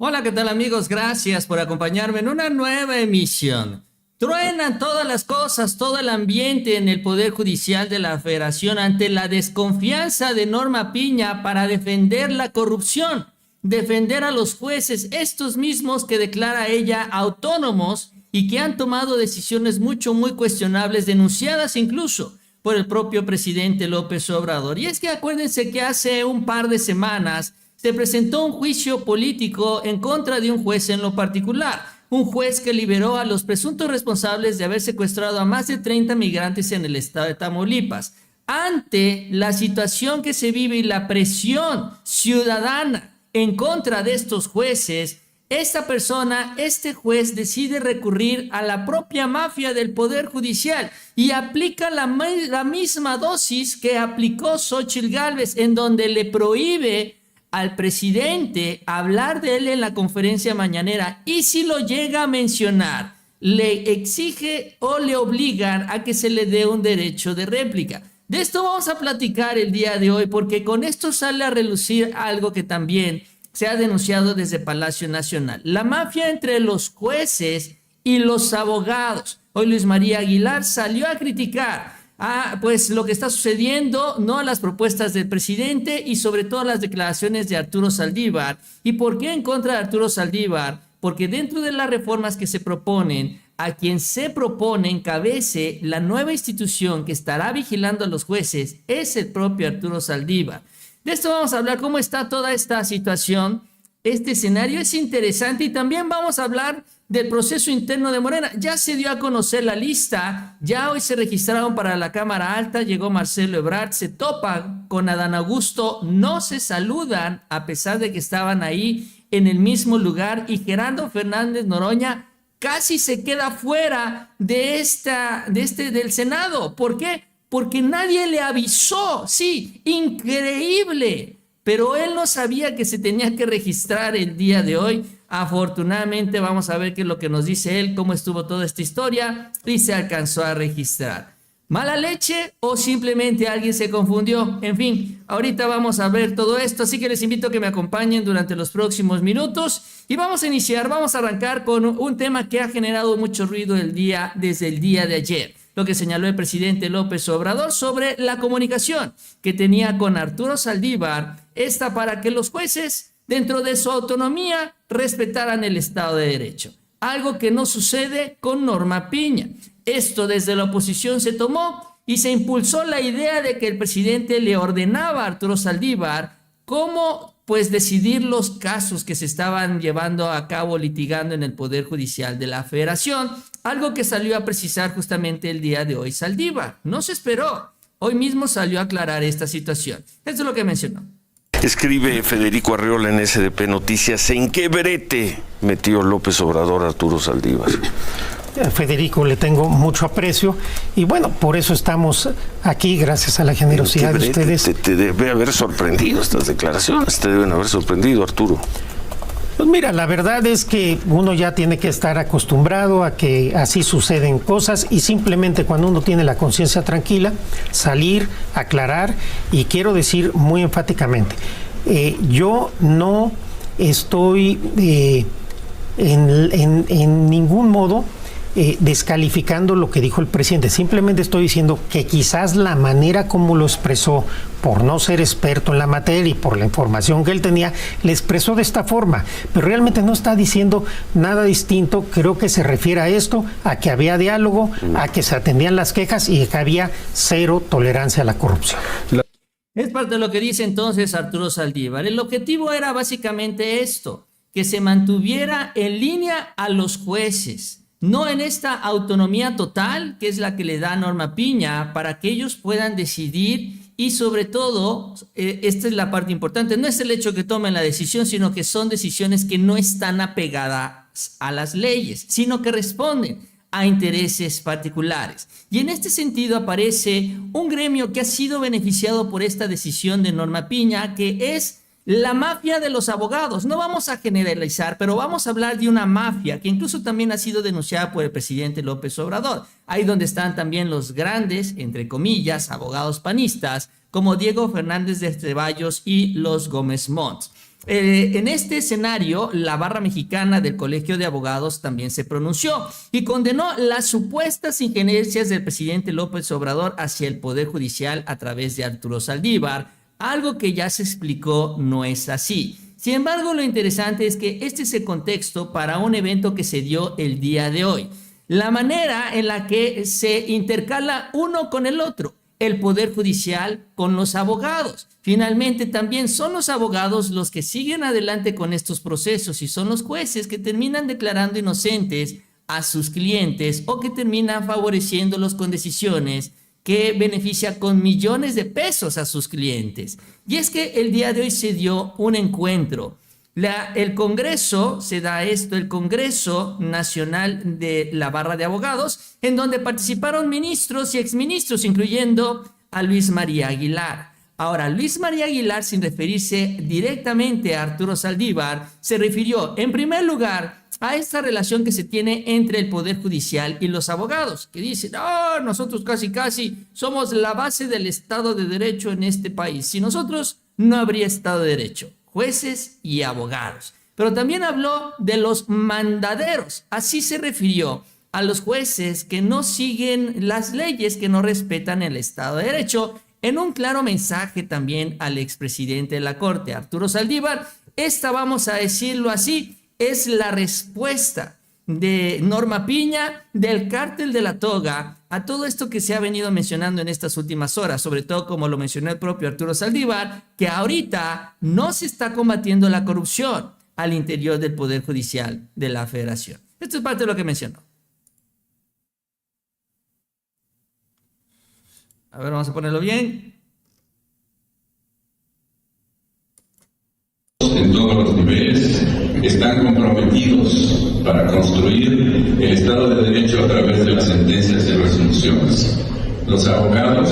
Hola, ¿qué tal amigos? Gracias por acompañarme en una nueva emisión. Truenan todas las cosas, todo el ambiente en el Poder Judicial de la Federación ante la desconfianza de Norma Piña para defender la corrupción, defender a los jueces, estos mismos que declara ella autónomos y que han tomado decisiones muy cuestionables, denunciadas incluso por el propio presidente López Obrador. Y es que acuérdense que hace un par de semanas se presentó un juicio político en contra de un juez en lo particular, un juez que liberó a los presuntos responsables de haber secuestrado a más de 30 migrantes en el estado de Tamaulipas. Ante la situación que se vive y la presión ciudadana en contra de estos jueces, este juez decide recurrir a la propia mafia del Poder Judicial y aplica la misma dosis que aplicó Xóchitl Gálvez, en donde le prohíbe al presidente hablar de él en la conferencia mañanera, y si lo llega a mencionar, le exige o le obligan a que se le dé un derecho de réplica. De esto vamos a platicar el día de hoy, porque con esto sale a relucir algo que también se ha denunciado desde Palacio Nacional: la mafia entre los jueces y los abogados. Hoy Luis María Aguilar salió a criticar pues lo que está sucediendo, no a las propuestas del presidente y sobre todo a las declaraciones de Arturo Saldívar. ¿Y por qué en contra de Arturo Saldívar? Porque dentro de las reformas que se proponen, a quien se propone encabece la nueva institución que estará vigilando a los jueces es el propio Arturo Saldívar. De esto vamos a hablar, cómo está toda esta situación. Este escenario es interesante y también vamos a hablar del proceso interno de Morena. Ya se dio a conocer la lista, ya hoy se registraron para la Cámara Alta, llegó Marcelo Ebrard, se topan con Adán Augusto, no se saludan a pesar de que estaban ahí en el mismo lugar, y Gerardo Fernández Noroña casi se queda fuera del Senado. ¿Por qué? Porque nadie le avisó. Sí, increíble. Pero él no sabía que se tenía que registrar el día de hoy. Afortunadamente vamos a ver qué es lo que nos dice él, cómo estuvo toda esta historia, y se alcanzó a registrar. ¿Mala leche o simplemente alguien se confundió? En fin, ahorita vamos a ver todo esto, así que les invito a que me acompañen durante los próximos minutos y vamos a arrancar con un tema que ha generado mucho ruido desde el día de ayer. Lo que señaló el presidente López Obrador sobre la comunicación que tenía con Arturo Saldívar, para que los jueces, dentro de su autonomía, respetaran el Estado de Derecho. Algo que no sucede con Norma Piña. Esto desde la oposición se tomó y se impulsó la idea de que el presidente le ordenaba a Arturo Saldívar cómo decidir los casos que se estaban llevando a cabo, litigando en el Poder Judicial de la Federación, algo que salió a precisar justamente el día de hoy Saldívar. No se esperó, hoy mismo salió a aclarar esta situación. Esto es lo que mencionó. Escribe Federico Arreola en SDP Noticias: ¿en qué brete metió López Obrador a Arturo Saldívar? A Federico le tengo mucho aprecio y bueno, por eso estamos aquí, gracias a la generosidad de ustedes. Te debe haber sorprendido estas declaraciones, te deben haber sorprendido, Arturo. Pues mira, la verdad es que uno ya tiene que estar acostumbrado a que así suceden cosas, y simplemente cuando uno tiene la conciencia tranquila, salir, aclarar. Y quiero decir muy enfáticamente, yo no estoy en ningún modo descalificando lo que dijo el presidente. Simplemente estoy diciendo que quizás la manera como lo expresó, por no ser experto en la materia y por la información que él tenía, le expresó de esta forma, pero realmente no está diciendo nada distinto. Creo que se refiere a esto, a que había diálogo, a que se atendían las quejas y que había cero tolerancia a la corrupción. Es parte de lo que dice entonces Arturo Saldívar. El objetivo era básicamente esto: que se mantuviera en línea a los jueces, no en esta autonomía total que es la que le da Norma Piña para que ellos puedan decidir. Y sobre todo, esta es la parte importante, no es el hecho que tomen la decisión, sino que son decisiones que no están apegadas a las leyes, sino que responden a intereses particulares. Y en este sentido aparece un gremio que ha sido beneficiado por esta decisión de Norma Piña, que es la mafia de los abogados. No vamos a generalizar, pero vamos a hablar de una mafia que incluso también ha sido denunciada por el presidente López Obrador. Ahí donde están también los grandes, entre comillas, abogados panistas, como Diego Fernández de Ceballos y los Gómez Montt. En este escenario, la barra mexicana del Colegio de Abogados también se pronunció y condenó las supuestas injerencias del presidente López Obrador hacia el Poder Judicial a través de Arturo Saldívar, algo que ya se explicó no es así. Sin embargo, lo interesante es que este es el contexto para un evento que se dio el día de hoy. La manera en la que se intercala uno con el otro, el Poder Judicial con los abogados. Finalmente, también son los abogados los que siguen adelante con estos procesos y son los jueces que terminan declarando inocentes a sus clientes o que terminan favoreciéndolos con decisiones que beneficia con millones de pesos a sus clientes. Y es que el día de hoy se dio un encuentro. El Congreso, se da esto, el Congreso Nacional de la Barra de Abogados, en donde participaron ministros y exministros, incluyendo a Luis María Aguilar. Ahora, Luis María Aguilar, sin referirse directamente a Arturo Saldívar, se refirió, en primer lugar, a esta relación que se tiene entre el Poder Judicial y los abogados, que dicen, nosotros casi somos la base del Estado de Derecho en este país. Sin nosotros no habría Estado de Derecho, jueces y abogados. Pero también habló de los mandaderos, así se refirió a los jueces que no siguen las leyes, que no respetan el Estado de Derecho, en un claro mensaje también al expresidente de la Corte, Arturo Saldívar. Esta, vamos a decirlo así, es la respuesta de Norma Piña, del cártel de la toga, a todo esto que se ha venido mencionando en estas últimas horas, sobre todo como lo mencionó el propio Arturo Saldívar, que ahorita no se está combatiendo la corrupción al interior del Poder Judicial de la Federación. Esto es parte de lo que mencionó. A ver, vamos a ponerlo bien. En todos los niveles están comprometidos para construir el Estado de Derecho a través de las sentencias y resoluciones. Los abogados,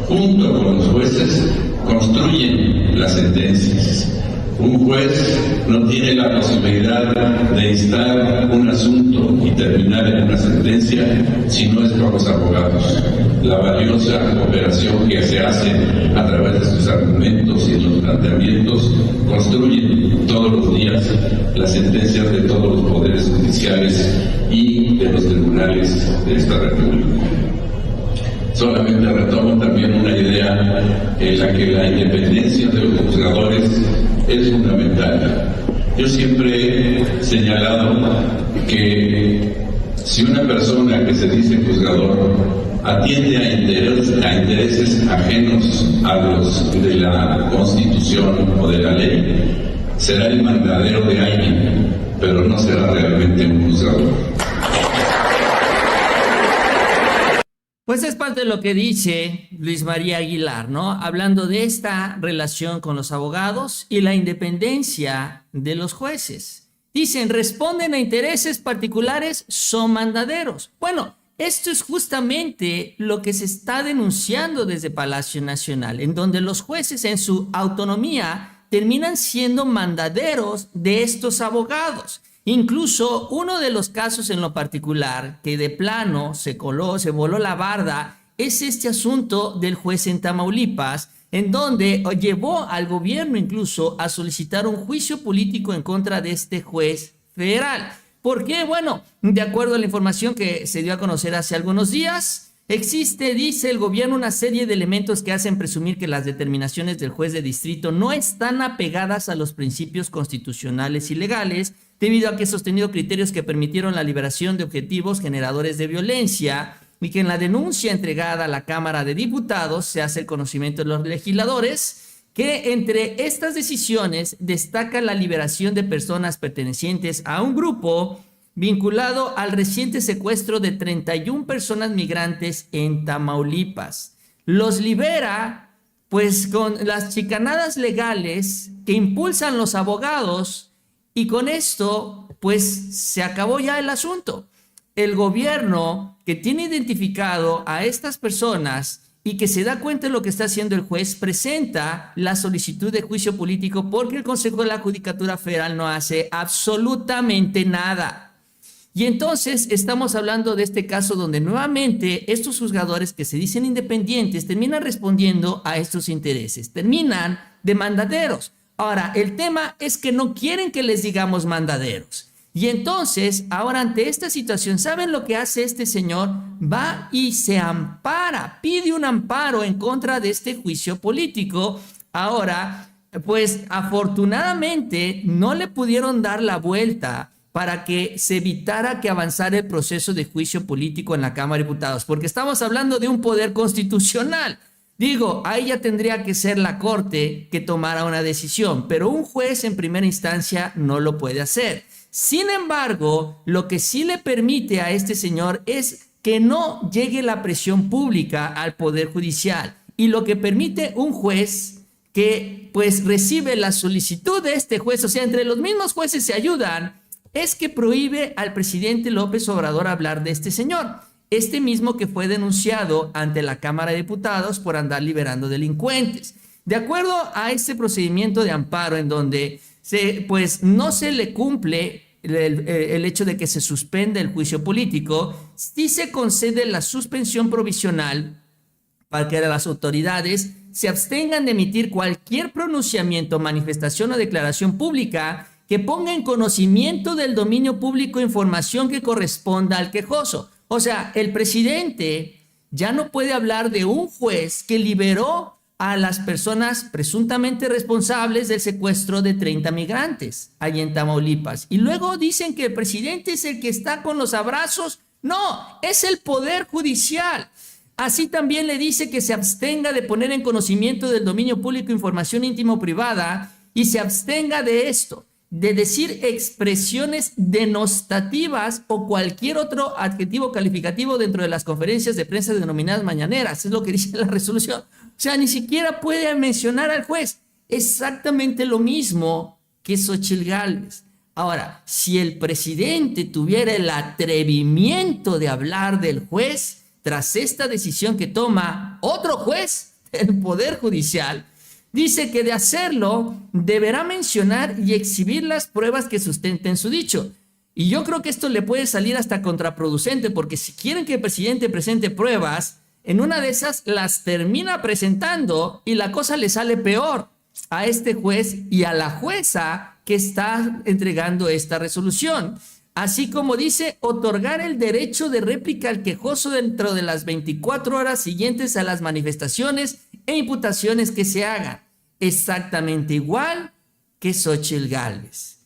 junto con los jueces, construyen las sentencias. Un juez no tiene la posibilidad de instar un asunto y terminar en una sentencia si no es con los abogados. La valiosa cooperación que se hace a través de sus argumentos y los planteamientos construyen todos los días las sentencias de todos los poderes judiciales y de los tribunales de esta República. Solamente retomo también una idea en la que la independencia de los juzgadores es fundamental. Yo siempre he señalado que si una persona que se dice juzgador atiende a intereses ajenos a los de la Constitución o de la ley, será el mandadero de alguien, pero no será realmente un juzgador. Pues es parte de lo que dice Luis María Aguilar, ¿no? Hablando de esta relación con los abogados y la independencia de los jueces. Dicen, responden a intereses particulares, son mandaderos. Bueno, esto es justamente lo que se está denunciando desde Palacio Nacional, en donde los jueces en su autonomía terminan siendo mandaderos de estos abogados. Incluso uno de los casos en lo particular que de plano se voló la barda es este asunto del juez en Tamaulipas, en donde llevó al gobierno incluso a solicitar un juicio político en contra de este juez federal. ¿Por qué? Bueno, de acuerdo a la información que se dio a conocer hace algunos días, existe, dice el gobierno, una serie de elementos que hacen presumir que las determinaciones del juez de distrito no están apegadas a los principios constitucionales y legales, debido a que he sostenido criterios que permitieron la liberación de objetivos generadores de violencia y que en la denuncia entregada a la Cámara de Diputados se hace el conocimiento de los legisladores que entre estas decisiones destaca la liberación de personas pertenecientes a un grupo vinculado al reciente secuestro de 31 personas migrantes en Tamaulipas. Los libera pues con las chicanadas legales que impulsan los abogados. Y con esto, pues, se acabó ya el asunto. El gobierno que tiene identificado a estas personas y que se da cuenta de lo que está haciendo el juez, presenta la solicitud de juicio político porque el Consejo de la Judicatura Federal no hace absolutamente nada. Y entonces estamos hablando de este caso donde nuevamente estos juzgadores que se dicen independientes terminan respondiendo a estos intereses, terminan de mandaderos. Ahora, el tema es que no quieren que les digamos mandaderos. Y entonces, ahora ante esta situación, ¿saben lo que hace este señor? Va y se ampara, pide un amparo en contra de este juicio político. Ahora, pues afortunadamente no le pudieron dar la vuelta para que se evitara que avanzara el proceso de juicio político en la Cámara de Diputados, porque estamos hablando de un poder constitucional. Digo, ahí ya tendría que ser la Corte que tomara una decisión, pero un juez en primera instancia no lo puede hacer. Sin embargo, lo que sí le permite a este señor es que no llegue la presión pública al Poder Judicial, y lo que permite un juez que pues recibe la solicitud de este juez, o sea, entre los mismos jueces se ayudan, es que prohíbe al presidente López Obrador hablar de este señor, este mismo que fue denunciado ante la Cámara de Diputados por andar liberando delincuentes. De acuerdo a este procedimiento de amparo en donde pues no se le cumple el hecho de que se suspende el juicio político, sí se concede la suspensión provisional para que las autoridades se abstengan de emitir cualquier pronunciamiento, manifestación o declaración pública que ponga en conocimiento del dominio público información que corresponda al quejoso. O sea, el presidente ya no puede hablar de un juez que liberó a las personas presuntamente responsables del secuestro de 30 migrantes allá en Tamaulipas. Y luego dicen que el presidente es el que está con los abrazos. No, es el Poder Judicial. Así también le dice que se abstenga de poner en conocimiento del dominio público información íntima o privada, y se abstenga de esto, de decir expresiones denostativas o cualquier otro adjetivo calificativo dentro de las conferencias de prensa denominadas mañaneras. Es lo que dice la resolución. O sea, ni siquiera puede mencionar al juez. Exactamente lo mismo que Xóchitl Gálvez. Ahora, si el presidente tuviera el atrevimiento de hablar del juez tras esta decisión que toma otro juez del Poder Judicial, dice que de hacerlo deberá mencionar y exhibir las pruebas que sustenten su dicho. Y yo creo que esto le puede salir hasta contraproducente, porque si quieren que el presidente presente pruebas, en una de esas las termina presentando y la cosa le sale peor a este juez y a la jueza que está entregando esta resolución. Así como dice, otorgar el derecho de réplica al quejoso dentro de las 24 horas siguientes a las manifestaciones e imputaciones que se hagan. Exactamente igual que Xóchitl Gálvez.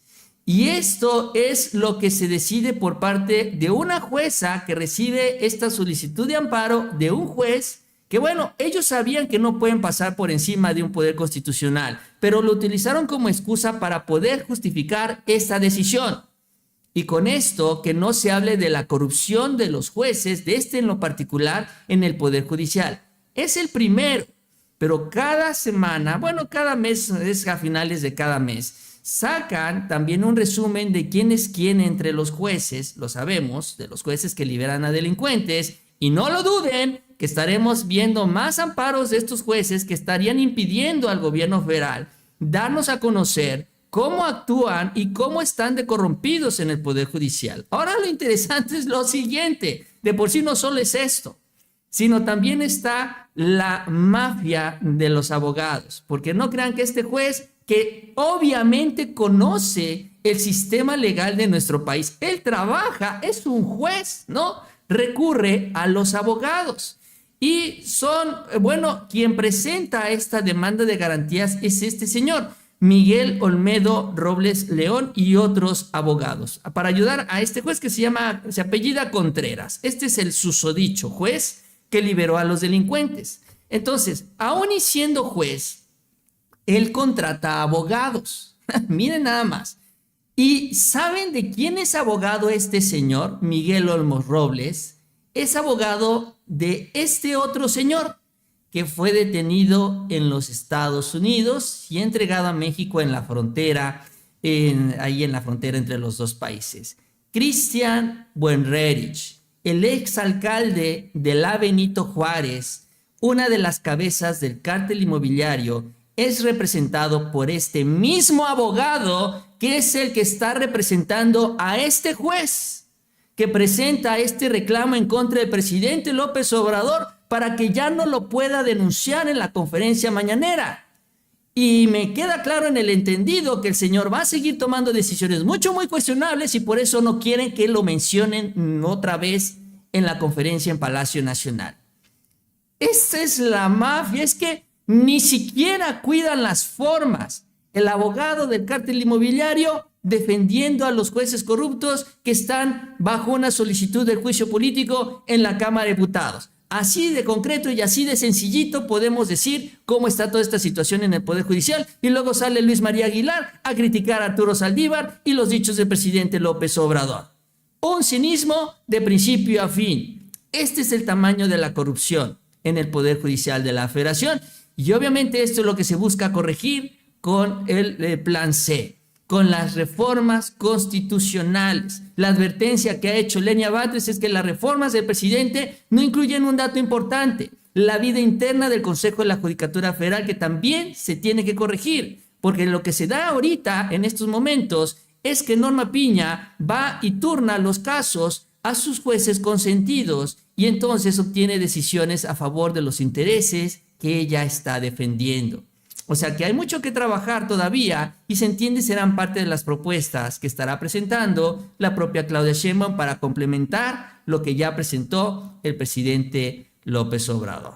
Y esto es lo que se decide por parte de una jueza que recibe esta solicitud de amparo de un juez que, bueno, ellos sabían que no pueden pasar por encima de un poder constitucional, pero lo utilizaron como excusa para poder justificar esta decisión. Y con esto, que no se hable de la corrupción de los jueces, de este en lo particular, en el Poder Judicial. Es el primero, pero cada semana, bueno, cada mes, es a finales de cada mes, sacan también un resumen de quién es quién entre los jueces, lo sabemos, de los jueces que liberan a delincuentes, y no lo duden, que estaremos viendo más amparos de estos jueces que estarían impidiendo al gobierno federal darnos a conocer cómo actúan y cómo están de corrompidos en el Poder Judicial. Ahora lo interesante es lo siguiente, de por sí no solo es esto, sino también está la mafia de los abogados, porque no crean que este juez, que obviamente conoce el sistema legal de nuestro país, él trabaja, es un juez, ¿no? Recurre a los abogados. Y son, bueno, quien presenta esta demanda de garantías es este señor, Miguel Olmedo Robles León, y otros abogados, para ayudar a este juez que se apellida Contreras. Este es el susodicho juez que liberó a los delincuentes. Entonces, aún y siendo juez, él contrata abogados. Miren nada más. ¿Y saben de quién es abogado este señor, Miguel Olmos Robles? Es abogado de este otro señor que fue detenido en los Estados Unidos y entregado a México en la frontera, ahí en la frontera entre los dos países. Cristian Buenrerich, el exalcalde de la Benito Juárez, una de las cabezas del cártel inmobiliario, es representado por este mismo abogado que es el que está representando a este juez que presenta este reclamo en contra del presidente López Obrador para que ya no lo pueda denunciar en la conferencia mañanera. Y me queda claro en el entendido que el señor va a seguir tomando decisiones muy cuestionables y por eso no quieren que lo mencionen otra vez en la conferencia en Palacio Nacional. Esta es la mafia, es que ni siquiera cuidan las formas. El abogado del cártel inmobiliario defendiendo a los jueces corruptos que están bajo una solicitud de juicio político en la Cámara de Diputados. Así de concreto y así de sencillito podemos decir cómo está toda esta situación en el Poder Judicial. Y luego sale Luis María Aguilar a criticar a Arturo Saldívar y los dichos del presidente López Obrador. Un cinismo de principio a fin. Este es el tamaño de la corrupción en el Poder Judicial de la Federación. Y obviamente esto es lo que se busca corregir con el Plan C, con las reformas constitucionales. La advertencia que ha hecho Lenia Batres es que las reformas del presidente no incluyen un dato importante, la vida interna del Consejo de la Judicatura Federal, que también se tiene que corregir, porque lo que se da ahorita en estos momentos es que Norma Piña va y turna los casos a sus jueces consentidos y entonces obtiene decisiones a favor de los intereses que ella está defendiendo. O sea que hay mucho que trabajar todavía y se entiende serán parte de las propuestas que estará presentando la propia Claudia Sheinbaum para complementar lo que ya presentó el presidente López Obrador.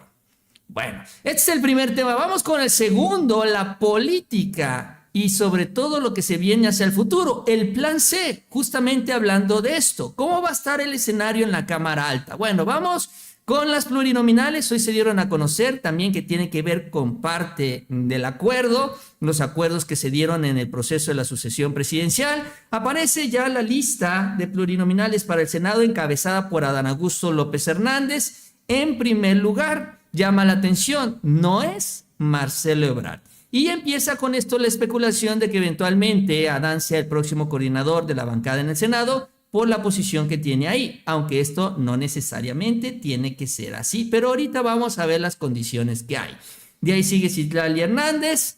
Bueno, este es el primer tema. Vamos con el segundo, la política y sobre todo lo que se viene hacia el futuro. El Plan C, justamente hablando de esto. ¿Cómo va a estar el escenario en la Cámara Alta? Bueno, vamos con las plurinominales. Hoy se dieron a conocer también que tiene que ver con parte del acuerdo, los acuerdos que se dieron en el proceso de la sucesión presidencial. Aparece ya la lista de plurinominales para el Senado encabezada por Adán Augusto López Hernández. En primer lugar, llama la atención, no es Marcelo Ebrard. Y empieza con esto la especulación de que eventualmente Adán sea el próximo coordinador de la bancada en el Senado, por la posición que tiene ahí, aunque esto no necesariamente tiene que ser así, pero ahorita vamos a ver las condiciones que hay. De ahí sigue Citlali Hernández,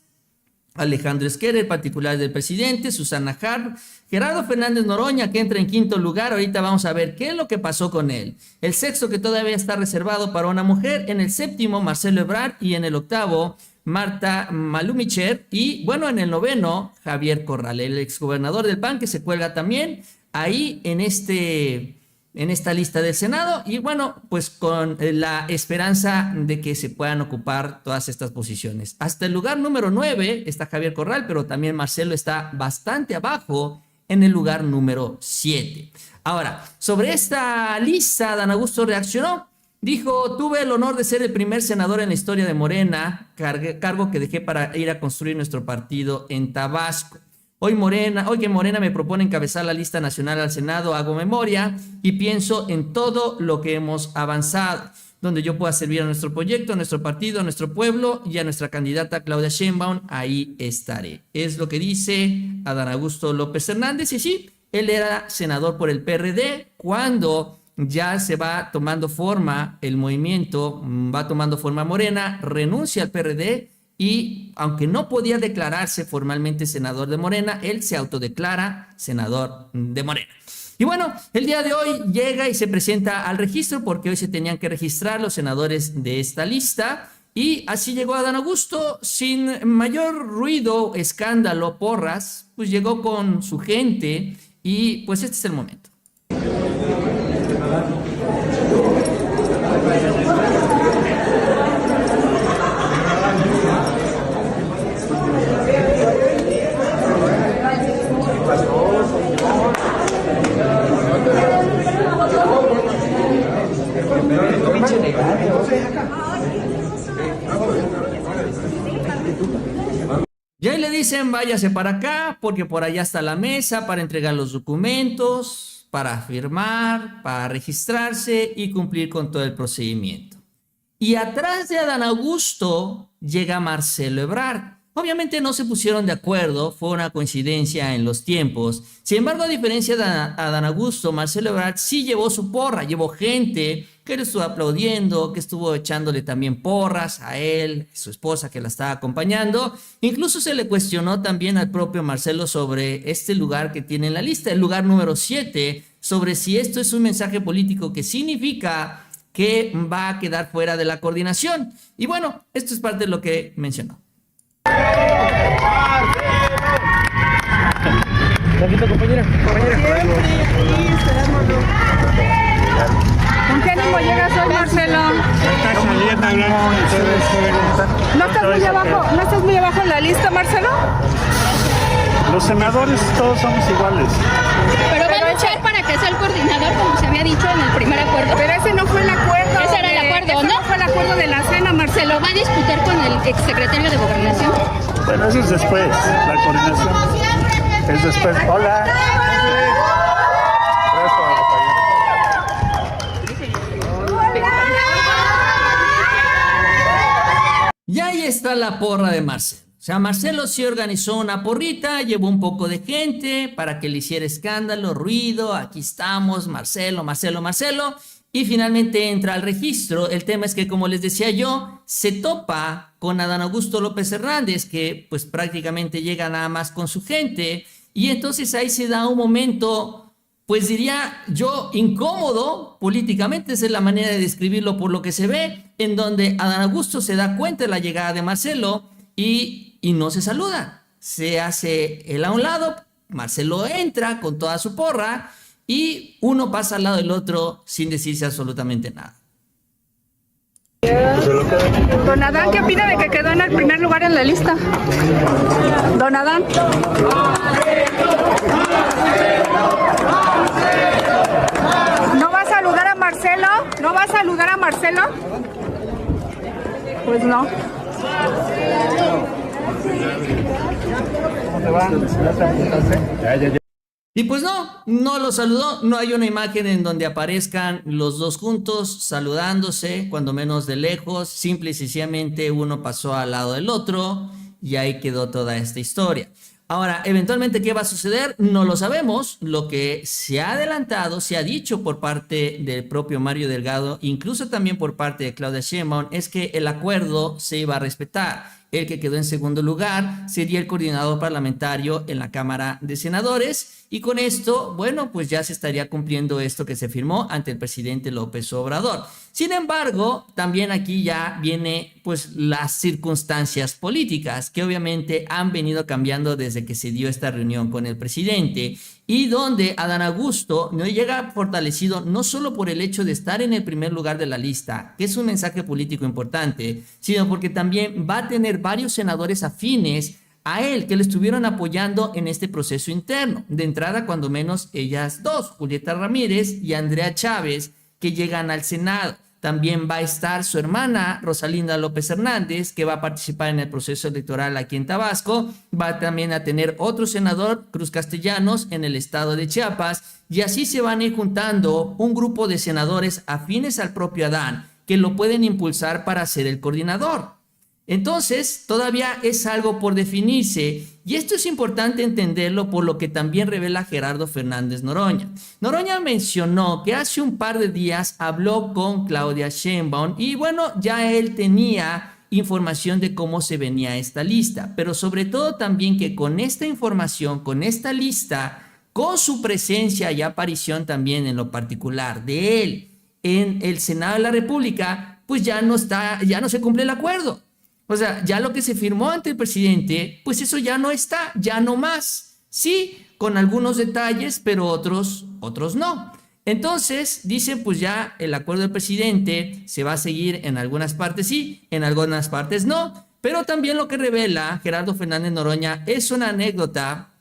Alejandro Esquer, el particular del presidente, Susana Harp, Gerardo Fernández Noroña, que entra en quinto lugar. Ahorita vamos a ver qué es lo que pasó con él. El sexto, que todavía está reservado para una mujer. En el séptimo, Marcelo Ebrard, y en el octavo, Marta Malumicher, y bueno, en el noveno, Javier Corral, el exgobernador del PAN, que se cuelga también ahí en esta lista del Senado, y bueno, pues con la esperanza de que se puedan ocupar todas estas posiciones. Hasta el lugar número 9 está Javier Corral, pero también Marcelo está bastante abajo en el lugar número 7. Ahora, sobre esta lista, Adán Augusto reaccionó. Dijo: tuve el honor de ser el primer senador en la historia de Morena, cargo que dejé para ir a construir nuestro partido en Tabasco. Hoy que Morena me propone encabezar la lista nacional al Senado, hago memoria y pienso en todo lo que hemos avanzado, donde yo pueda servir a nuestro proyecto, a nuestro partido, a nuestro pueblo y a nuestra candidata Claudia Sheinbaum, ahí estaré. Es lo que dice Adán Augusto López Hernández. Y sí, él era senador por el PRD cuando ya se va tomando forma el movimiento, va tomando forma Morena, renuncia al PRD. Y aunque no podía declararse formalmente senador de Morena, él se autodeclara senador de Morena. Y bueno, el día de hoy llega y se presenta al registro, porque hoy se tenían que registrar los senadores de esta lista. Y así llegó Adán Augusto, sin mayor ruido, escándalo, porras, pues llegó con su gente y pues este es el momento. Y ahí le dicen: váyase para acá, porque por allá está la mesa para entregar los documentos, para firmar, para registrarse y cumplir con todo el procedimiento. Y atrás de Adán Augusto llega Marcelo Ebrard. Obviamente no se pusieron de acuerdo, fue una coincidencia en los tiempos. Sin embargo, a diferencia de Adán Augusto, Marcelo Ebrard sí llevó su porra, llevó gente que le estuvo aplaudiendo, que estuvo echándole también porras a él, su esposa que la estaba acompañando. Incluso se le cuestionó también al propio Marcelo sobre este lugar que tiene en la lista, el lugar número 7, sobre si esto es un mensaje político que significa que va a quedar fuera de la coordinación. Y bueno, esto es parte de lo que mencionó. ¿Con qué ánimo llegas hoy, Marcelo? ¿No estás muy abajo en la lista, Marcelo? Los senadores todos somos iguales. Pero va a luchar para que sea el coordinador, como se había dicho en el primer acuerdo. Pero ese no fue el acuerdo. Ese era el acuerdo, ¿no? No fue el acuerdo de la cena, Marcelo. ¿Va a disputar con el exsecretario de Gobernación? Bueno, eso es después. La coordinación es después. Hola. Y ahí está la porra de Marcelo. O sea, Marcelo sí organizó una porrita, llevó un poco de gente para que le hiciera escándalo, ruido. Aquí estamos, Marcelo, Marcelo, Marcelo. Y finalmente entra al registro. El tema es que, como les decía yo, se topa con Adán Augusto López Hernández, que pues prácticamente llega nada más con su gente. Y entonces ahí se da un momento, pues diría yo, incómodo políticamente. Esa es la manera de describirlo por lo que se ve, en donde Adán Augusto se da cuenta de la llegada de Marcelo y no se saluda. Se hace él a un lado, Marcelo entra con toda su porra y uno pasa al lado del otro sin decirse absolutamente nada. Don Adán, ¿qué opina de que quedó en el primer lugar en la lista? Don Adán. ¿No va a saludar a Marcelo? ¿No va a saludar a Marcelo? Pues no. ¿Cómo te va? Y pues no lo saludó. No hay una imagen en donde aparezcan los dos juntos saludándose, cuando menos de lejos. Simple y sencillamente uno pasó al lado del otro y ahí quedó toda esta historia. Ahora, eventualmente, ¿qué va a suceder? No lo sabemos. Lo que se ha adelantado, se ha dicho por parte del propio Mario Delgado, incluso también por parte de Claudia Sheinbaum, es que el acuerdo se iba a respetar. El que quedó en segundo lugar sería el coordinador parlamentario en la Cámara de Senadores. Y con esto, bueno, pues ya se estaría cumpliendo esto que se firmó ante el presidente López Obrador. Sin embargo, también aquí ya viene pues las circunstancias políticas que obviamente han venido cambiando desde que se dio esta reunión con el presidente, y donde Adán Augusto no llega fortalecido no solo por el hecho de estar en el primer lugar de la lista, que es un mensaje político importante, sino porque también va a tener varios senadores afines a él que le estuvieron apoyando en este proceso interno. De entrada, cuando menos ellas dos, Julieta Ramírez y Andrea Chávez, que llegan al Senado. También va a estar su hermana Rosalinda López Hernández, que va a participar en el proceso electoral aquí en Tabasco. Va también a tener otro senador, Cruz Castellanos, en el estado de Chiapas. Y así se van a ir juntando un grupo de senadores afines al propio Adán, que lo pueden impulsar para ser el coordinador. Entonces, todavía es algo por definirse, y esto es importante entenderlo por lo que también revela Gerardo Fernández Noroña. Noroña mencionó que hace un par de días habló con Claudia Sheinbaum y bueno, ya él tenía información de cómo se venía esta lista, pero sobre todo también que con esta información, con esta lista, con su presencia y aparición también en lo particular de él en el Senado de la República, pues ya no se cumple el acuerdo. O sea, ya lo que se firmó ante el presidente, pues eso ya no está, ya no más. Sí, con algunos detalles, pero otros no. Entonces, dicen, pues ya el acuerdo del presidente se va a seguir en algunas partes sí, en algunas partes no. Pero también lo que revela Gerardo Fernández Noroña es una anécdota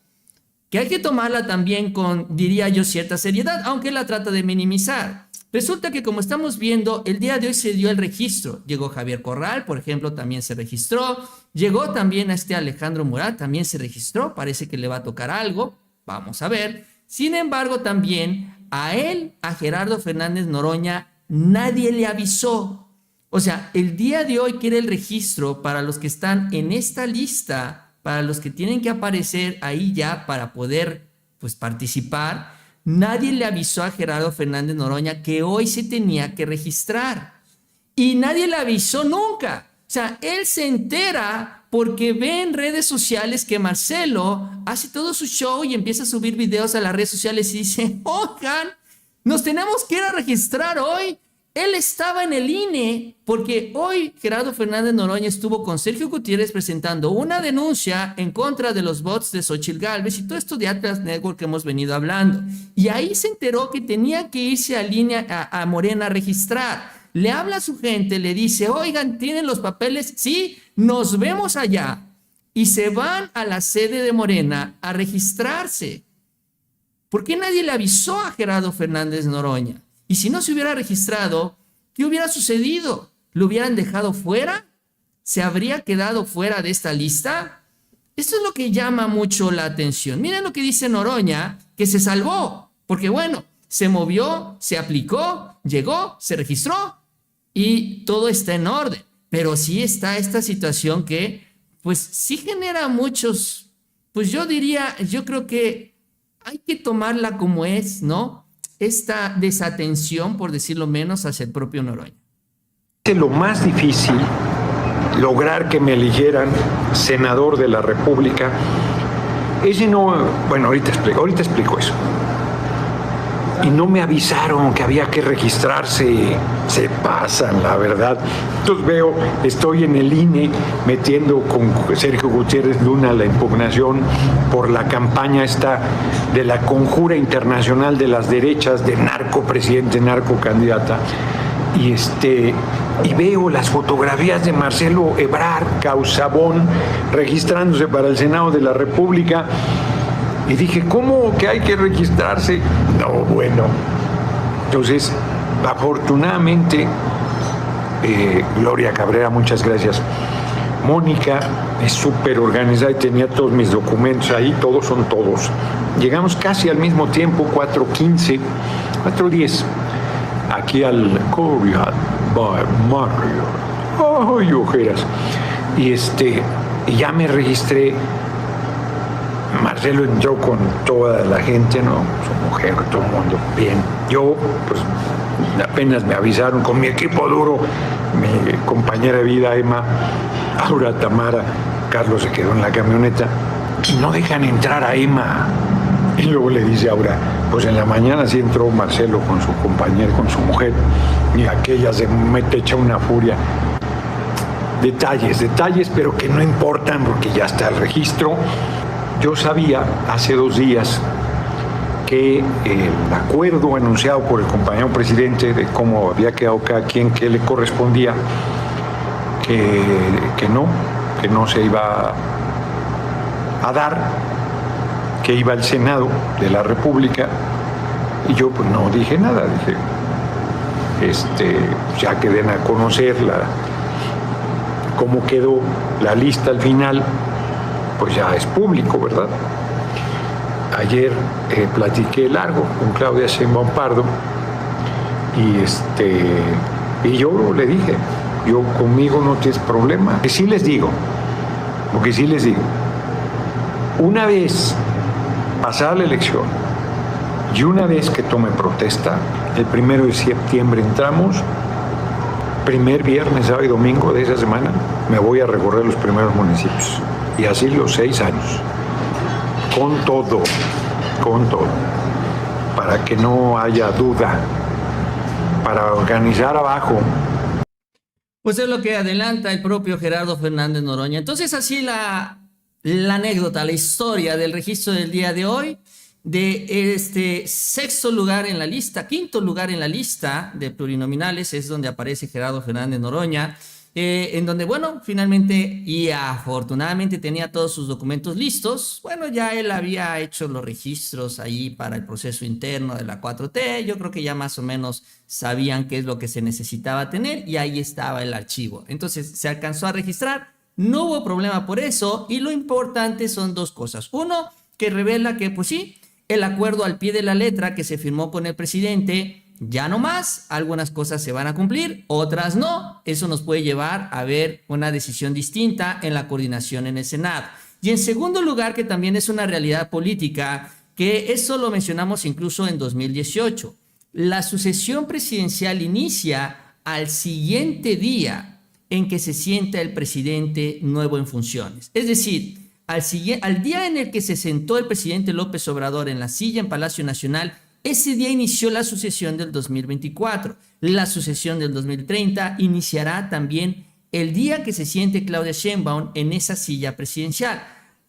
que hay que tomarla también con, diría yo, cierta seriedad, aunque la trata de minimizar. Resulta que, como estamos viendo, el día de hoy se dio el registro. Llegó Javier Corral, por ejemplo, también se registró. Llegó también a Alejandro Murat, también se registró. Parece que le va a tocar algo. Vamos a ver. Sin embargo, también a él, a Gerardo Fernández Noroña, nadie le avisó. O sea, el día de hoy, que era el registro para los que están en esta lista, para los que tienen que aparecer ahí ya para poder, pues, participar, nadie le avisó a Gerardo Fernández Noroña que hoy se tenía que registrar. Y nadie le avisó nunca. O sea, él se entera porque ve en redes sociales que Marcelo hace todo su show y empieza a subir videos a las redes sociales y dice, oigan, nos tenemos que ir a registrar hoy. Él estaba en el INE porque hoy Gerardo Fernández Noroña estuvo con Sergio Gutiérrez presentando una denuncia en contra de los bots de Xochitl Gálvez y todo esto de Atlas Network que hemos venido hablando. Y ahí se enteró que tenía que irse al INE a Morena a registrar. Le habla a su gente, le dice, oigan, ¿tienen los papeles? Sí, nos vemos allá. Y se van a la sede de Morena a registrarse. ¿Por qué nadie le avisó a Gerardo Fernández Noroña? Y si no se hubiera registrado, ¿qué hubiera sucedido? ¿Lo hubieran dejado fuera? ¿Se habría quedado fuera de esta lista? Esto es lo que llama mucho la atención. Miren lo que dice Noroña, que se salvó, porque bueno, se movió, se aplicó, llegó, se registró y todo está en orden. Pero sí está esta situación que, pues sí genera muchos, pues yo creo que hay que tomarla como es, ¿no? Esta desatención, por decirlo menos, hacia el propio Noroña. Lo más difícil, lograr que me eligieran senador de la República, ese no, bueno, ahorita explico eso. Y no me avisaron que había que registrarse, se pasan, la verdad. Entonces estoy en el INE metiendo con Sergio Gutiérrez Luna la impugnación por la campaña esta de la conjura internacional de las derechas de narco presidente, narco candidata. Y veo las fotografías de Marcelo Ebrard Causabón registrándose para el Senado de la República. Y dije, ¿cómo que hay que registrarse? No, bueno. Entonces, afortunadamente, Gloria Cabrera, muchas gracias. Mónica es súper organizada y tenía todos mis documentos ahí, todos son todos. Llegamos casi al mismo tiempo, 4:15, 4:10, aquí al Courier by Mario. ¡Ay, ojeras! Y ya me registré. Marcelo entró con toda la gente, ¿no? Su mujer, todo el mundo bien. Yo, pues, apenas me avisaron con mi equipo duro, mi compañera de vida, Emma, Aura, Tamara, Carlos se quedó en la camioneta y no dejan entrar a Emma. Y luego le dice Aura, pues en la mañana sí entró Marcelo con su compañera, con su mujer, y aquella se mete hecha una furia. Detalles, pero que no importan porque ya está el registro. Yo sabía hace 2 días que el acuerdo anunciado por el compañero presidente de cómo había quedado cada quien, que le correspondía, que no se iba a dar, que iba al Senado de la República, y yo pues no dije nada, dije, ya que den a conocer cómo quedó la lista al final, pues ya es público, ¿verdad? Ayer platiqué largo con Claudia Sheinbaum Pardo y yo le dije, yo conmigo no tienes problema. Lo que sí les digo, una vez pasada la elección y una vez que tome protesta, el 1 de septiembre entramos, primer viernes, sábado y domingo de esa semana, me voy a recorrer los primeros municipios. Y así los 6 años, con todo, para que no haya duda, para organizar abajo. Pues es lo que adelanta el propio Gerardo Fernández Noroña. Entonces así la anécdota, la historia del registro del día de hoy, de este 6º lugar en la lista, 5º lugar en la lista de plurinominales, es donde aparece Gerardo Fernández Noroña. En donde, bueno, finalmente y afortunadamente tenía todos sus documentos listos. Bueno, ya él había hecho los registros ahí para el proceso interno de la 4T. Yo creo que ya más o menos sabían qué es lo que se necesitaba tener y ahí estaba el archivo. Entonces se alcanzó a registrar, no hubo problema por eso y lo importante son 2 cosas. Uno, que revela que, pues sí, el acuerdo al pie de la letra que se firmó con el presidente, ya no más, algunas cosas se van a cumplir, otras no. Eso nos puede llevar a ver una decisión distinta en la coordinación en el Senado. Y en segundo lugar, que también es una realidad política, que eso lo mencionamos incluso en 2018. La sucesión presidencial inicia al siguiente día en que se sienta el presidente nuevo en funciones. Es decir, al día en el que se sentó el presidente López Obrador en la silla en Palacio Nacional, Ese día inició la sucesión del 2024. La sucesión del 2030 iniciará también el día que se siente Claudia Sheinbaum en esa silla presidencial.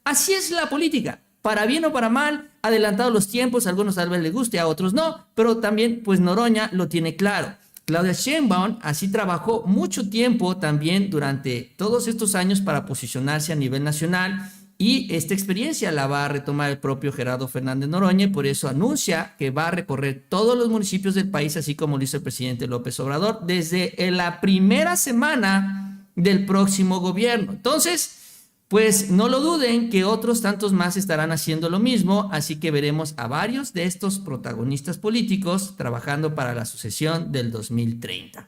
Así es la política. Para bien o para mal, adelantado los tiempos, a algunos tal vez les guste, a otros no, pero también pues Noroña lo tiene claro. Claudia Sheinbaum así trabajó mucho tiempo también durante todos estos años para posicionarse a nivel nacional, y esta experiencia la va a retomar el propio Gerardo Fernández Noroña, y por eso anuncia que va a recorrer todos los municipios del país, así como lo hizo el presidente López Obrador, desde la primera semana del próximo gobierno. Entonces, pues no lo duden que otros tantos más estarán haciendo lo mismo, así que veremos a varios de estos protagonistas políticos trabajando para la sucesión del 2030.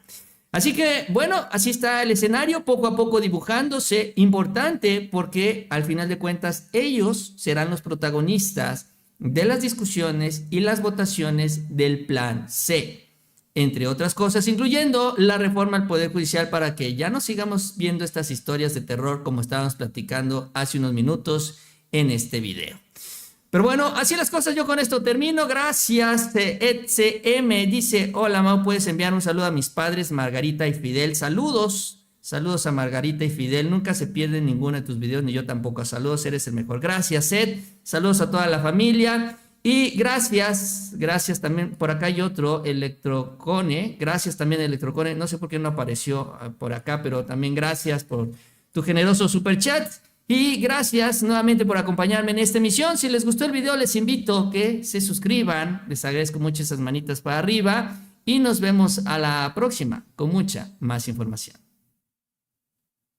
Así que, bueno, así está el escenario, poco a poco dibujándose, importante porque al final de cuentas ellos serán los protagonistas de las discusiones y las votaciones del Plan C. Entre otras cosas, incluyendo la reforma al Poder Judicial, para que ya no sigamos viendo estas historias de terror como estábamos platicando hace unos minutos en este video. Pero bueno, así las cosas, yo con esto termino. Gracias. EdCM dice: hola Mau, puedes enviar un saludo a mis padres Margarita y Fidel. Saludos a Margarita y Fidel. Nunca se pierden ninguno de tus videos, ni yo tampoco. Saludos, eres el mejor. Gracias, Ed. Saludos a toda la familia. Y gracias también, por acá hay otro, Electrocone, gracias también Electrocone, no sé por qué no apareció por acá, pero también gracias por tu generoso superchat, y gracias nuevamente por acompañarme en esta emisión. Si les gustó el video, les invito a que se suscriban, les agradezco mucho esas manitas para arriba, y nos vemos a la próxima con mucha más información.